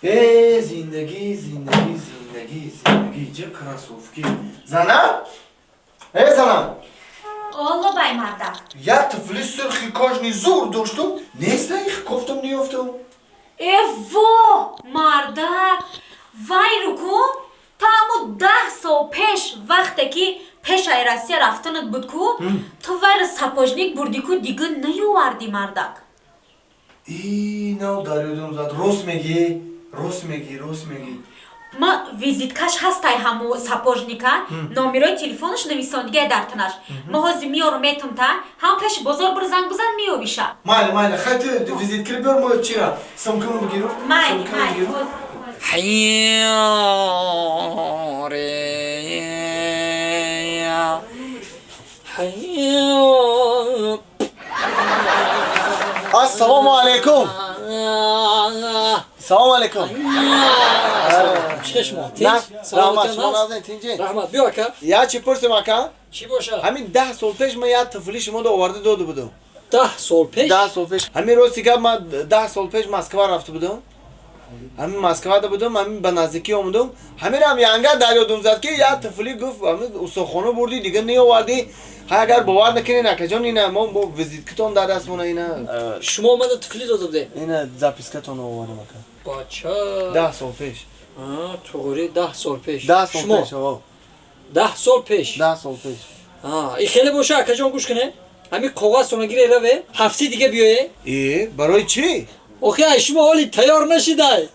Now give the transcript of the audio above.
زندگی زندگی زندگی زندگی چه красовки. زنم؟ زنم الله بای مردک یه طفلی سرخی کاجنی زور داشتم نیست ایخ کفتم نیافتم ایوه مردک وای رکو تا همو 10 سال پیش وقتی که پیش ایراسیه رفتنت بود کو تو ویر سپاجنیک بردی کو دیگه نیووردی مردک نو داریدم زد راست میگی ما ویزیتکش هستای همو سپاجنیکا نامیرای تلفنش نویساندگی درتنش ما هزی میارو میتم تا هم پیش بازار بر زنگ بزن میویشه مایله خط ویزیت کردی بیار ما چیرا سمکم بگیرم مایله السلام علیکم سلام علیکم چشم رحمت شما نازنین تینجین رحمت بیا که یا چی پرسیم اکا چی باشه همین 10 سال پیش من یه طفلی شما رو آورده داده بودم 10 سال پیش 10 سال پیش همین روز دیگه من 10 سال پیش مسکو رفته بودم همین مسکو ده بودم همین به نزدیکی اومدم همین هم ینگه دریادم زد که یه طفلی گفت همین استخوانو بردی دیگه نیاوردی اگر باور نکنین اکا جان اینا ما ویزیت کتون در دستمونه اینا شما اومده طفلی داده بوده اینا زاپیسکتون آوردم اکا بچه 10 سال پیش تو غوری 10 سال پیش 10 سال شما پیش آقا 10 سال پیش 10 سال پیش این خیلی باشه اکا جان گوش کنه همین کاغذ سونگیری روه هفته دیگه بیایه برای چی؟ اوکی شما حالی تیار نشیده